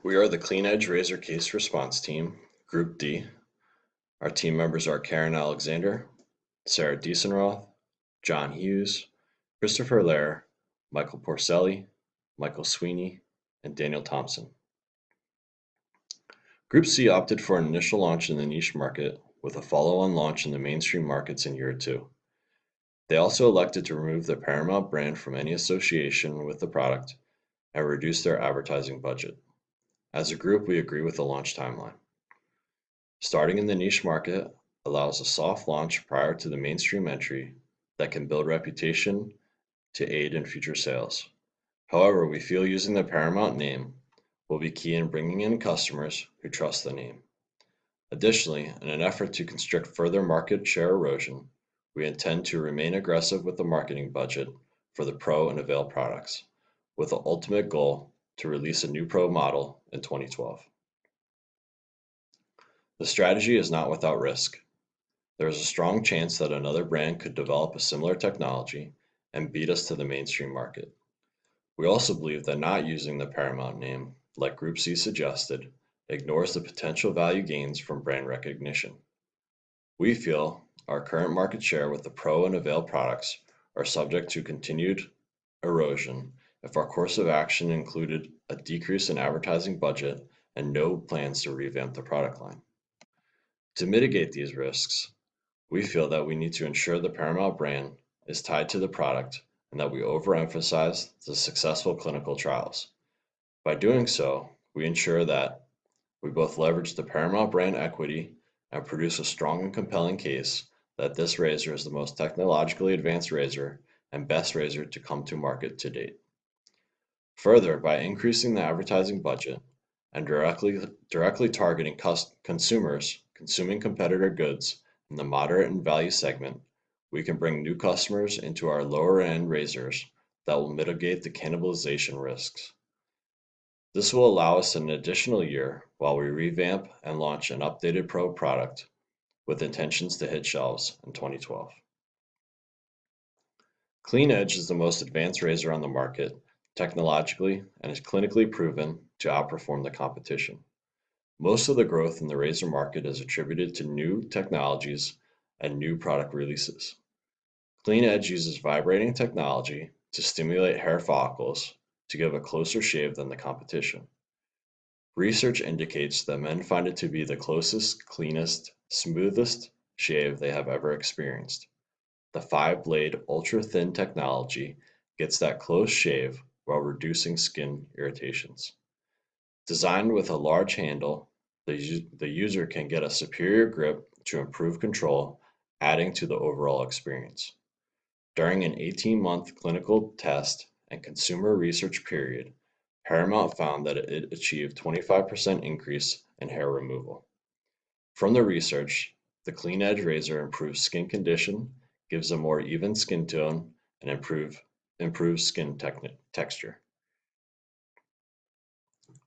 We are the Clean Edge Razor Case Response Team, Group D. Our team members are Karen Alexander, Sarah Diesenroth, John Hughes, Christopher Lair, Michael Porcelli, Michael Sweeney, and Daniel Thompson. Group C opted for an initial launch in the niche market with a follow-on launch in the mainstream markets in year 2. They also elected to remove the Paramount brand from any association with the product and reduce their advertising budget. As a group, we agree with the launch timeline. Starting in the niche market allows a soft launch prior to the mainstream entry that can build reputation to aid in future sales. However, we feel using the Paramount name will be key in bringing in customers who trust the name. Additionally, in an effort to constrict further market share erosion, we intend to remain aggressive with the marketing budget for the Pro and Avail products, with the ultimate goal to release a new Pro model in 2012. The strategy is not without risk. There is a strong chance that another brand could develop a similar technology and beat us to the mainstream market. We also believe that not using the Paramount name, like Group C suggested, ignores the potential value gains from brand recognition. We feel our current market share with the Pro and Avail products are subject to continued erosion if our course of action included a decrease in advertising budget and no plans to revamp the product line. To mitigate these risks, we feel that we need to ensure the Paramount brand is tied to the product and that we overemphasize the successful clinical trials. By doing so, we ensure that we both leverage the Paramount brand equity and produce a strong and compelling case that this razor is the most technologically advanced razor and best razor to come to market to date. Further, by increasing the advertising budget and directly targeting consumers consuming competitor goods in the moderate and value segment, we can bring new customers into our lower-end razors that will mitigate the cannibalization risks. This will allow us an additional year while we revamp and launch an updated Pro product with intentions to hit shelves in 2012. Clean Edge is the most advanced razor on the market technologically and is clinically proven to outperform the competition. Most of the growth in the razor market is attributed to new technologies and new product releases. Clean Edge uses vibrating technology to stimulate hair follicles to give a closer shave than the competition. Research indicates that men find it to be the closest, cleanest, smoothest shave they have ever experienced. The 5-blade ultra-thin technology gets that close shave while reducing skin irritations. Designed with a large handle, the user can get a superior grip to improve control, adding to the overall experience. During an 18-month clinical test and consumer research period, Paramount found that it achieved 25% increase in hair removal. From the research, the Clean Edge razor improves skin condition, gives a more even skin tone, and improves skin texture.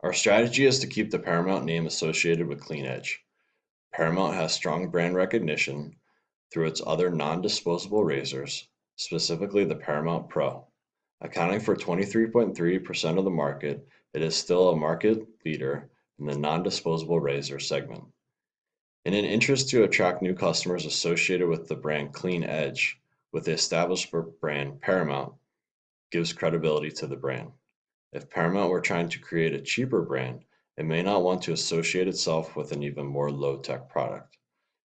Our strategy is to keep the Paramount name associated with Clean Edge. Paramount has strong brand recognition through its other non-disposable razors, specifically the Paramount Pro. Accounting for 23.3% of the market, it is still a market leader in the non-disposable razor segment. In an interest to attract new customers associated with the brand Clean Edge, with the established brand Paramount gives credibility to the brand. If Paramount were trying to create a cheaper brand, it may not want to associate itself with an even more low-tech product.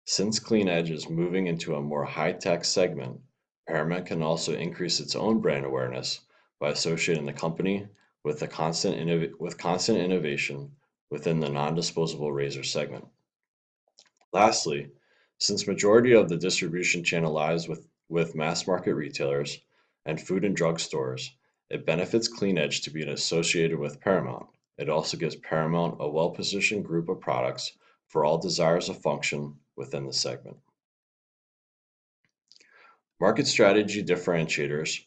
Since Clean Edge is moving into a more high-tech segment, Paramount can also increase its own brand awareness by associating the company with constant innovation within the non-disposable razor segment. Lastly, since majority of the distribution channel lies with mass market retailers and food and drug stores, it benefits Clean Edge to be associated with Paramount. It also gives Paramount a well-positioned group of products for all desires of function within the segment. Market strategy differentiators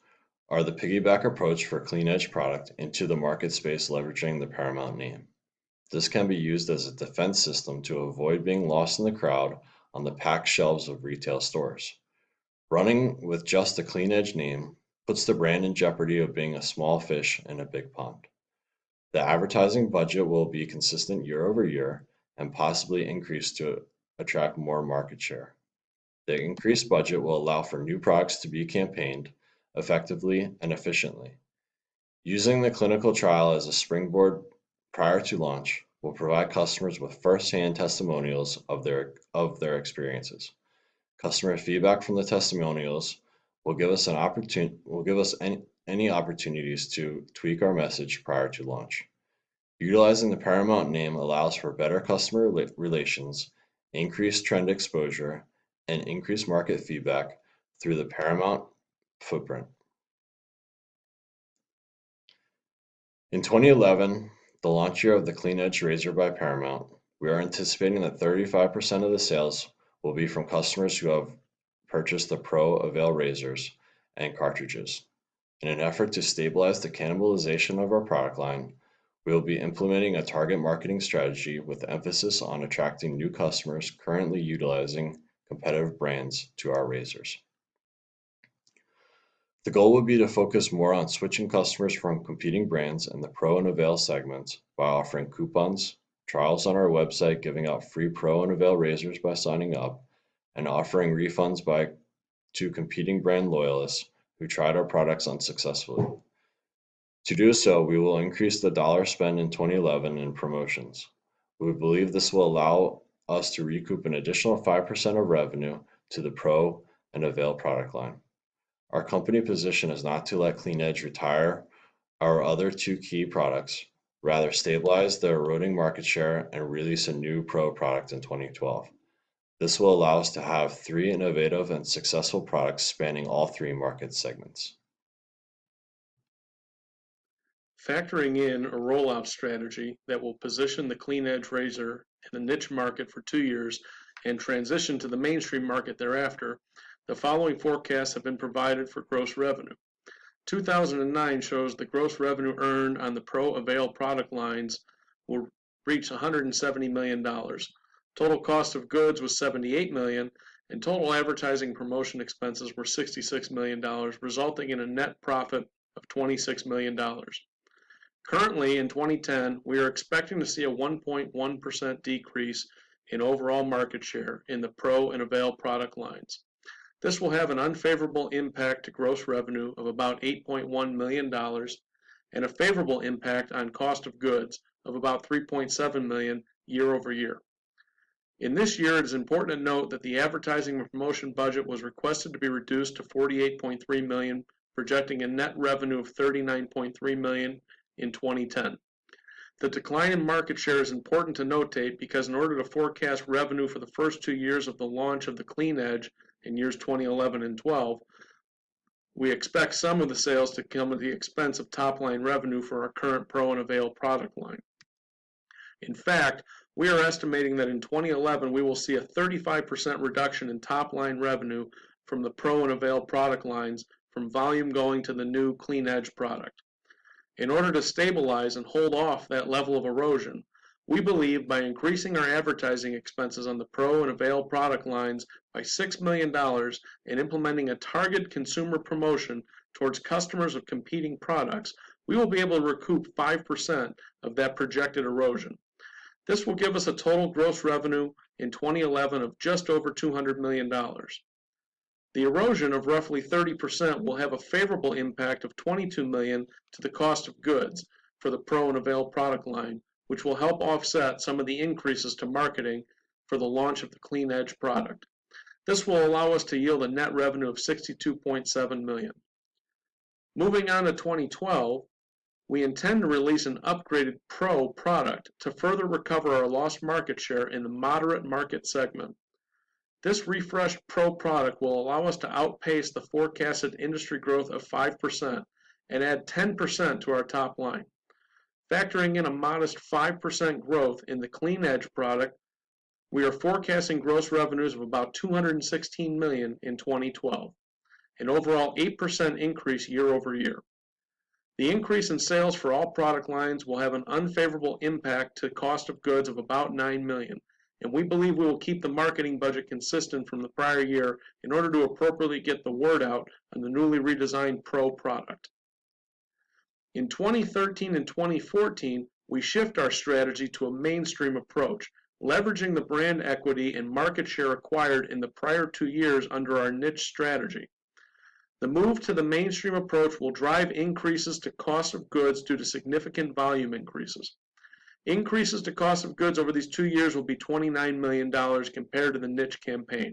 are the piggyback approach for Clean Edge product into the market space leveraging the Paramount name. This can be used as a defense system to avoid being lost in the crowd on the packed shelves of retail stores. Running with just the Clean Edge name puts the brand in jeopardy of being a small fish in a big pond. The advertising budget will be consistent year over year and possibly increase to attract more market share. The increased budget will allow for new products to be campaigned effectively and efficiently. Using the clinical trial as a springboard prior to launch will provide customers with first-hand testimonials of their experiences. Customer feedback from the testimonials will give us any opportunities to tweak our message prior to launch. Utilizing the Paramount name allows for better customer relations, increased trend exposure, and increased market feedback through the Paramount footprint. In 2011, the launch year of the CleanEdge razor by Paramount, we are anticipating that 35% of the sales will be from customers who have purchased the Pro Avail razors and cartridges. In an effort to stabilize the cannibalization of our product line, we will be implementing a target marketing strategy with emphasis on attracting new customers currently utilizing competitive brands to our razors. The goal would be to focus more on switching customers from competing brands in the Pro and Avail segments by offering coupons, trials on our website giving out free Pro and Avail razors by signing up, and offering refunds to competing brand loyalists who tried our products unsuccessfully. To do so, we will increase the dollar spend in 2011 in promotions. We believe this will allow us to recoup an additional 5% of revenue to the Pro and Avail product line. Our company position is not to let CleanEdge retire our other two key products, rather stabilize the eroding market share and release a new Pro product in 2012. This will allow us to have 3 innovative and successful products spanning all 3 market segments. Factoring in a rollout strategy that will position the CleanEdge razor in the niche market for 2 years and transition to the mainstream market thereafter, the following forecasts have been provided for gross revenue. 2009 shows the gross revenue earned on the Pro Avail product lines will reach $170 million. Total cost of goods was $78 million, and total advertising promotion expenses were $66 million, resulting in a net profit of $26 million. Currently, in 2010, we are expecting to see a 1.1% decrease in overall market share in the Pro and Avail product lines. This will have an unfavorable impact to gross revenue of about $8.1 million and a favorable impact on cost of goods of about $3.7 million year over year. In this year, it is important to note that the advertising and promotion budget was requested to be reduced to $48.3 million, projecting a net revenue of $39.3 million in 2010. The decline in market share is important to notate because in order to forecast revenue for the first 2 years of the launch of the CleanEdge in years 2011 and 12, we expect some of the sales to come at the expense of top-line revenue for our current Pro and Avail product line. In fact, we are estimating that in 2011 we will see a 35% reduction in top-line revenue from the Pro and Avail product lines from volume going to the new CleanEdge product. In order to stabilize and hold off that level of erosion, we believe by increasing our advertising expenses on the Pro and Avail product lines by $6 million and implementing a targeted consumer promotion towards customers of competing products, we will be able to recoup 5% of that projected erosion. This will give us a total gross revenue in 2011 of just over $200 million. The erosion of roughly 30% will have a favorable impact of $22 million to the cost of goods for the Pro and Avail product line, which will help offset some of the increases to marketing for the launch of the CleanEdge product. This will allow us to yield a net revenue of $62.7 million. Moving on to 2012, we intend to release an upgraded Pro product to further recover our lost market share in the moderate market segment. This refreshed Pro product will allow us to outpace the forecasted industry growth of 5% and add 10% to our top line. Factoring in a modest 5% growth in the CleanEdge product, we are forecasting gross revenues of about $216 million in 2012, an overall 8% increase year over year. The increase in sales for all product lines will have an unfavorable impact to cost of goods of about $9 million, and we believe we will keep the marketing budget consistent from the prior year in order to appropriately get the word out on the newly redesigned Pro product. In 2013 and 2014, we shift our strategy to a mainstream approach, leveraging the brand equity and market share acquired in the prior 2 years under our niche strategy. The move to the mainstream approach will drive increases to cost of goods due to significant volume increases. Increases to cost of goods over these 2 years will be $29 million compared to the niche campaign.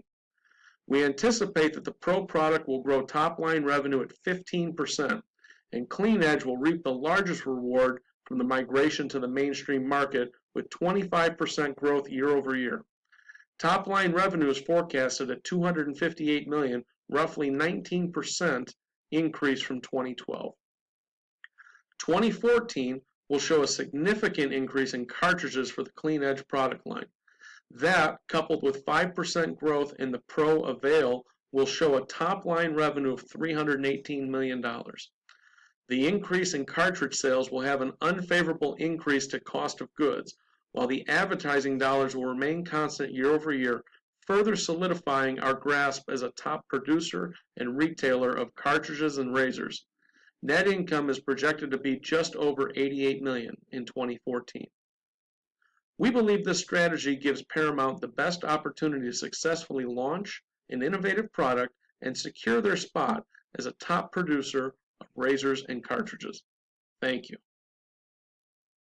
We anticipate that the Pro product will grow top-line revenue at 15%, and Clean Edge will reap the largest reward from the migration to the mainstream market with 25% growth year over year. Top-line revenue is forecasted at $258 million, roughly 19% increase from 2012. 2014 will show a significant increase in cartridges for the Clean Edge product line. That, coupled with 5% growth in the Pro Avail, will show a top-line revenue of $318 million. The increase in cartridge sales will have an unfavorable increase to cost of goods, while the advertising dollars will remain constant year over year, further solidifying our grasp as a top producer and retailer of cartridges and razors. Net income is projected to be just over $88 million in 2014. We believe this strategy gives Paramount the best opportunity to successfully launch an innovative product and secure their spot as a top producer of razors and cartridges. Thank you.